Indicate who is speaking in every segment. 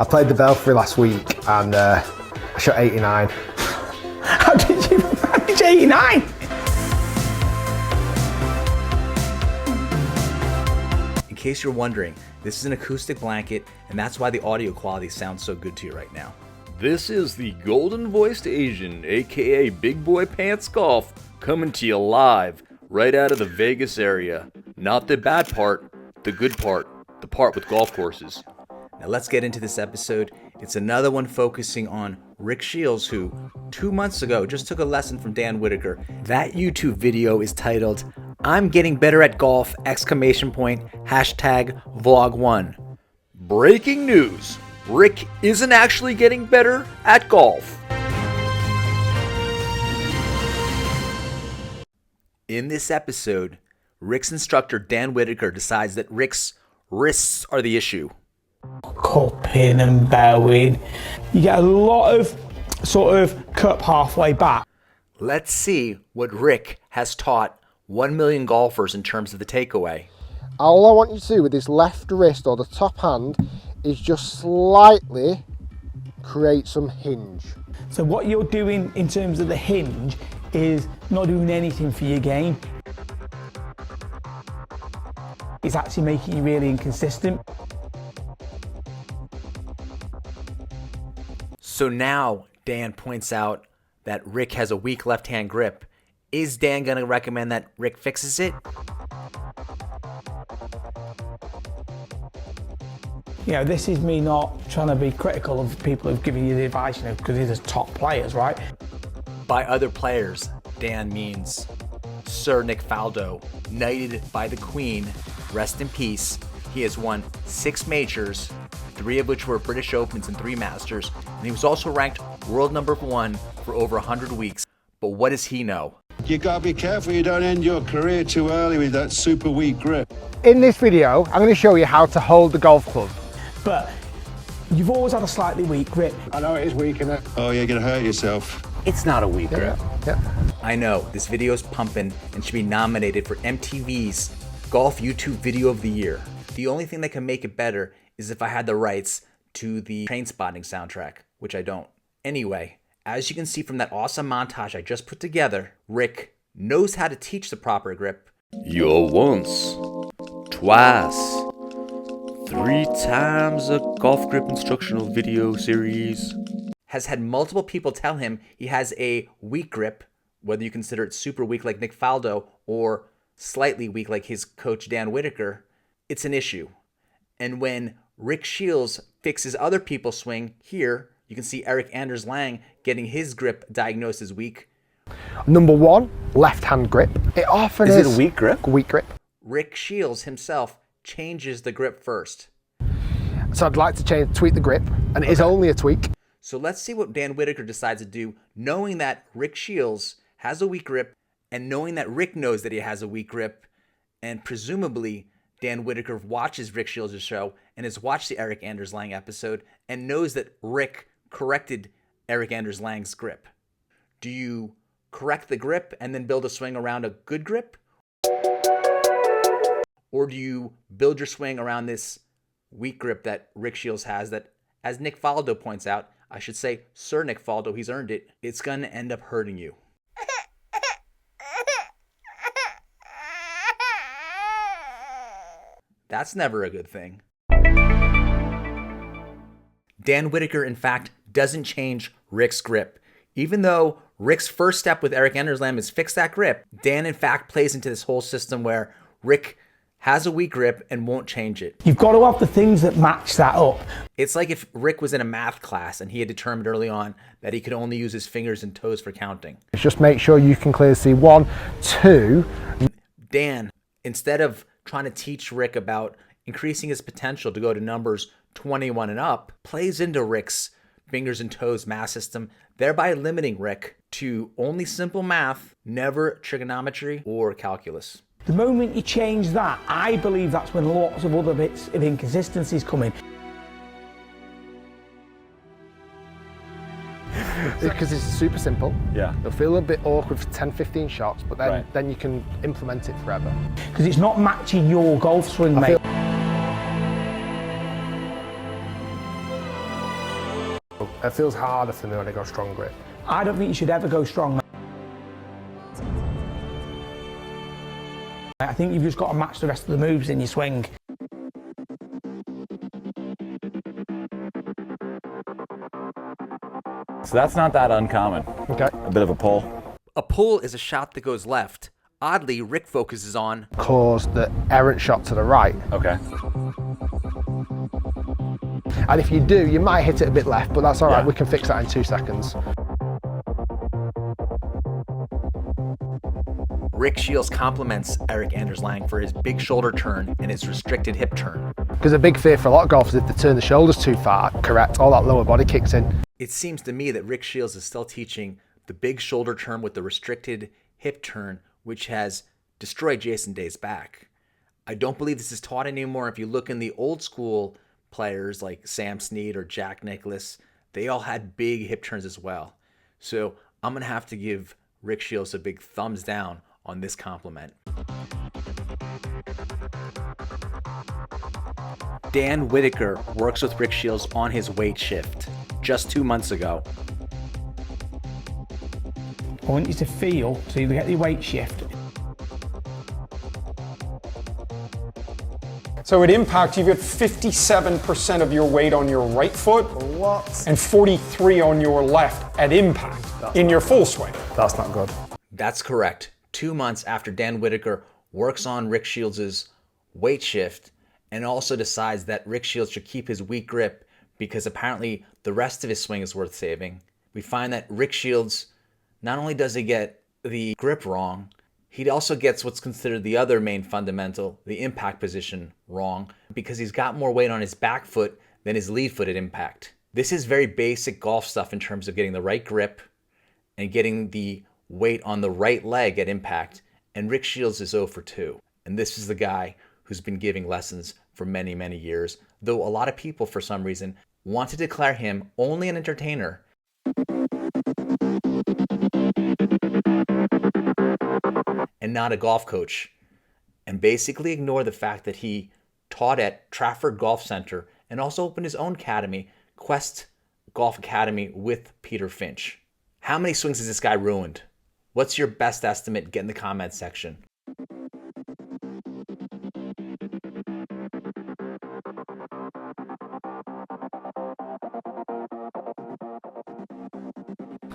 Speaker 1: I played the Belfry last week and I shot 89.
Speaker 2: How did you manage 89?
Speaker 3: In case you're wondering, this is an acoustic blanket, and that's why the audio quality sounds so good to you right now.
Speaker 4: This is the golden voiced Asian, aka Big Boy Pants Golf, coming to you live right out of the Vegas area. Not the bad part, the good part, the part with golf courses.
Speaker 3: Now let's get into this episode. It's another one focusing on Rick Shields, who 2 months ago just took a lesson from Dan Whitaker. That YouTube video is titled, "I'm Getting Better at Golf!" #vlog1.
Speaker 4: Breaking news! Rick isn't actually getting better at golf.
Speaker 3: In this episode, Rick's instructor Dan Whitaker decides that Rick's wrists are the issue.
Speaker 2: Cupping and bowing. You get a lot of sort of cup halfway back.
Speaker 3: Let's see what Rick has taught 1 million golfers in terms of the takeaway.
Speaker 1: All I want you to do with this left wrist or the top hand is just slightly create some hinge.
Speaker 2: So what you're doing in terms of the hinge is not doing anything for your game. It's actually making you really inconsistent.
Speaker 3: So now Dan points out that Rick has a weak left-hand grip. Is Dan going to recommend that Rick fixes it?
Speaker 2: You know, this is me not trying to be critical of people who've given you the advice, you know, because these are top players, right?
Speaker 3: By other players, Dan means Sir Nick Faldo, knighted by the Queen, rest in peace. He has won 6 majors, 3 of which were British Opens and 3 Masters, and he was also ranked world #1 for over 100 weeks. But what does he know?
Speaker 5: You gotta be careful you don't end your career too early with that super weak grip.
Speaker 1: In this video, I'm going to show you how to hold the golf club.
Speaker 2: But you've always had a slightly weak grip.
Speaker 5: I know it is weak, isn't it? Oh, you're gonna hurt yourself.
Speaker 3: It's not a weak grip.
Speaker 1: Yeah.
Speaker 3: I know, this video is pumping and should be nominated for MTV's Golf YouTube Video of the Year. The only thing that can make it better is if I had the rights to the Trainspotting soundtrack, which I don't. Anyway, as you can see from that awesome montage I just put together, Rick knows how to teach the proper grip.
Speaker 4: Your once, twice, 3 times a golf grip instructional video series.
Speaker 3: Has had multiple people tell him he has a weak grip, whether you consider it super weak like Nick Faldo or slightly weak like his coach Dan Whitaker. It's an issue. And when Rick Shields fixes other people's swing, here you can see Erik Anders Lang getting his grip diagnosed as weak.
Speaker 1: Number 1, left hand grip. It often is.
Speaker 3: Is it a weak grip?
Speaker 1: Weak grip.
Speaker 3: Rick Shields himself changes the grip first.
Speaker 1: So I'd like to tweak the grip, and it is only a tweak.
Speaker 3: So let's see what Dan Whitaker decides to do, knowing that Rick Shields has a weak grip, and knowing that Rick knows that he has a weak grip, and presumably Dan Whitaker watches Rick Shields' show and has watched the Erik Anders Lang episode and knows that Rick corrected Erik Anders Lang's grip. Do you correct the grip and then build a swing around a good grip? Or do you build your swing around this weak grip that Rick Shields has that, as Nick Faldo points out, I should say Sir Nick Faldo, he's earned it, it's going to end up hurting you. That's never a good thing. Dan Whitaker, in fact, doesn't change Rick's grip. Even though Rick's first step with Erik Anders Lang is fix that grip, Dan, in fact, plays into this whole system where Rick has a weak grip and won't change it.
Speaker 2: You've got to have the things that match that up.
Speaker 3: It's like if Rick was in a math class and he had determined early on that he could only use his fingers and toes for counting.
Speaker 1: Just make sure you can clearly see 1, 2.
Speaker 3: Dan, instead of trying to teach Rick about increasing his potential to go to numbers 21 and up, plays into Rick's fingers and toes math system, thereby limiting Rick to only simple math, never trigonometry or calculus.
Speaker 2: The moment you change that, I believe that's when lots of other bits of inconsistencies come in.
Speaker 1: Because it's super simple.
Speaker 4: Yeah.
Speaker 1: It'll feel a bit awkward for 10, 15 shots, but then you can implement it forever.
Speaker 2: Because it's not matching your golf swing, mate.
Speaker 1: It feels harder for me when I go strong grip.
Speaker 2: I don't think you should ever go strong. I think you've just got to match the rest of the moves in your swing.
Speaker 6: So that's not that uncommon.
Speaker 1: Okay.
Speaker 6: A bit of a pull.
Speaker 3: A pull is a shot that goes left. Oddly, Rick focuses on
Speaker 1: Cause the errant shot to the right.
Speaker 6: Okay.
Speaker 1: And if you do, you might hit it a bit left, but that's all right.
Speaker 6: Yeah.
Speaker 1: We can fix that in 2 seconds.
Speaker 3: Rick Shields compliments Eric Anders Lang for his big shoulder turn and his restricted hip turn.
Speaker 1: Because a big fear for a lot of golfers, if they turn the shoulders too far, correct, all that lower body kicks in.
Speaker 3: It seems to me that Rick Shields is still teaching the big shoulder turn with the restricted hip turn, which has destroyed Jason Day's back. I don't believe this is taught anymore. If you look in the old school players like Sam Snead or Jack Nicklaus, they all had big hip turns as well. So I'm going to have to give Rick Shields a big thumbs down on this compliment. Dan Whitaker works with Rick Shields on his weight shift just 2 months ago.
Speaker 2: I want you to feel, so you get the weight shift.
Speaker 7: So at impact, you've got 57% of your weight on your right foot and 43 on your left at impact in your full swing.
Speaker 1: That's not good.
Speaker 3: That's correct. 2 months after Dan Whitaker works on Rick Shields' weight shift and also decides that Rick Shields should keep his weak grip because apparently the rest of his swing is worth saving, we find that Rick Shields, not only does he get the grip wrong, he also gets what's considered the other main fundamental, the impact position, wrong because he's got more weight on his back foot than his lead foot at impact. This is very basic golf stuff in terms of getting the right grip and getting the weight on the right leg at impact, and Rick Shields is 0 for 2. And this is the guy who's been giving lessons for many, many years, though a lot of people, for some reason, want to declare him only an entertainer. And not a golf coach, and basically ignore the fact that he taught at Trafford Golf Center and also opened his own academy, Quest Golf Academy, with Peter Finch. How many swings has this guy ruined? What's your best estimate? Get in the comments section.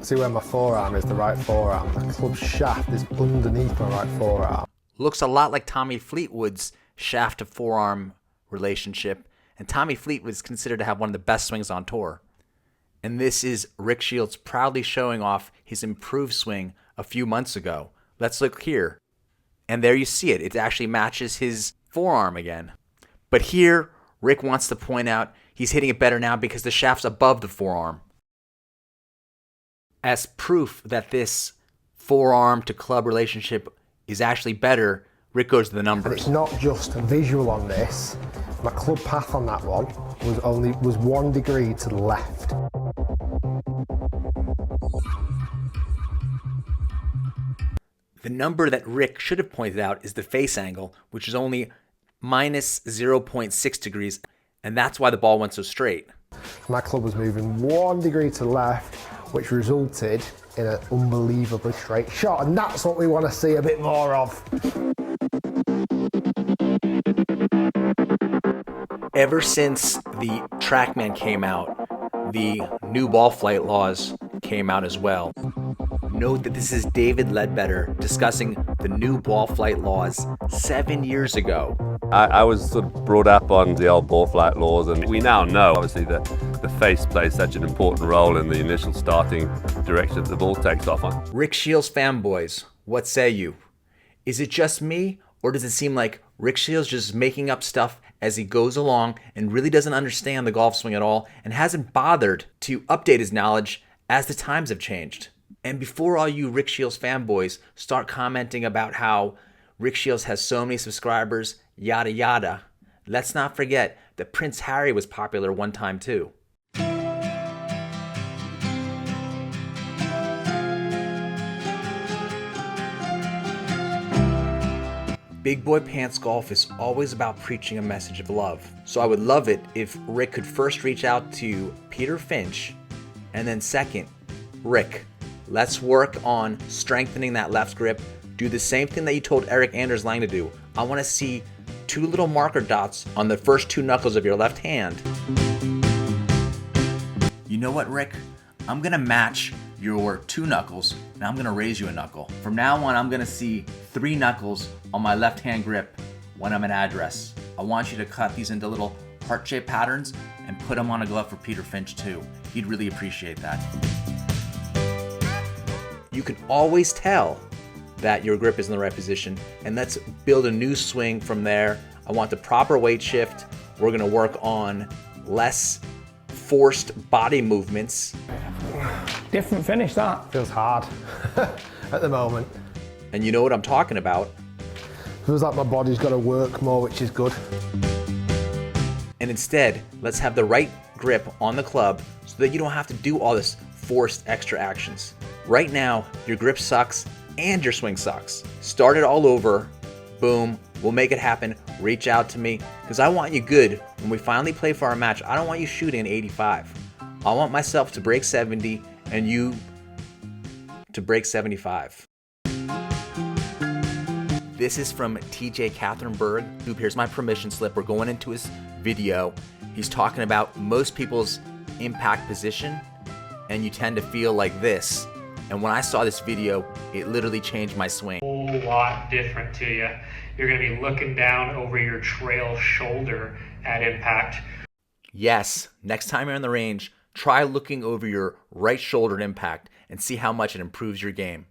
Speaker 1: See where my forearm is, the right forearm. The club shaft is underneath my right forearm.
Speaker 3: Looks a lot like Tommy Fleetwood's shaft to forearm relationship, and Tommy Fleetwood is considered to have one of the best swings on tour. And this is Rick Shields proudly showing off his improved swing a few months ago. Let's look here. And there you see it. It actually matches his forearm again. But here, Rick wants to point out he's hitting it better now because the shaft's above the forearm. As proof that this forearm to club relationship is actually better, Rick goes to the
Speaker 1: And
Speaker 3: numbers.
Speaker 1: it's not just visual on this. My club path on that one was 1 degree to the left.
Speaker 3: The number that Rick should have pointed out is the face angle, which is only minus 0.6 degrees, and that's why the ball went so straight.
Speaker 1: My club was moving 1 degree to the left, which resulted in an unbelievably straight shot, and that's what we want to see a bit more of.
Speaker 3: Ever since the TrackMan came out, the new ball flight laws came out as well. Note that this is David Ledbetter discussing the new ball flight laws 7 years ago.
Speaker 8: I was sort of brought up on the old ball flight laws, and we now know, obviously, that the face plays such an important role in the initial starting direction that the ball takes off on.
Speaker 3: Rick Shields fanboys, what say you? Is it just me, or does it seem like Rick Shields just making up stuff as he goes along and really doesn't understand the golf swing at all and hasn't bothered to update his knowledge as the times have changed? And before all you Rick Shields fanboys start commenting about how Rick Shields has so many subscribers, yada yada, let's not forget that Prince Harry was popular one time too. Big Boy Pants Golf is always about preaching a message of love. So I would love it if Rick could first reach out to Peter Finch And then second, Rick, let's work on strengthening that left grip. Do the same thing that you told Eric Anders Lang to do. I want to see 2 little marker dots on the first 2 knuckles of your left hand. You know what, Rick? I'm gonna match your 2 knuckles and I'm gonna raise you a knuckle. From now on, I'm gonna see 3 knuckles on my left hand grip when I'm at address. I want you to cut these into little heart-shaped patterns and put them on a glove for Peter Finch too. He'd really appreciate that. You can always tell that your grip is in the right position, and let's build a new swing from there. I want the proper weight shift. We're gonna work on less forced body movements.
Speaker 2: Different finish, that.
Speaker 1: Feels hard at the moment.
Speaker 3: And you know what I'm talking about.
Speaker 1: Feels like my body's got to work more, which is good.
Speaker 3: And instead, let's have the right grip on the club so that you don't have to do all this forced extra actions. Right now, your grip sucks and your swing sucks. Start it all over. Boom. We'll make it happen. Reach out to me because I want you good. When we finally play for our match, I don't want you shooting an 85. I want myself to break 70 and you to break 75. This is from TJ Catherinberg. Here's my permission slip. We're going into his video. He's talking about most people's impact position, and you tend to feel like this. And when I saw this video, it literally changed my swing.
Speaker 9: A whole lot different to you. You're going to be looking down over your trail shoulder at impact.
Speaker 3: Yes, next time you're in the range, try looking over your right shoulder at impact and see how much it improves your game.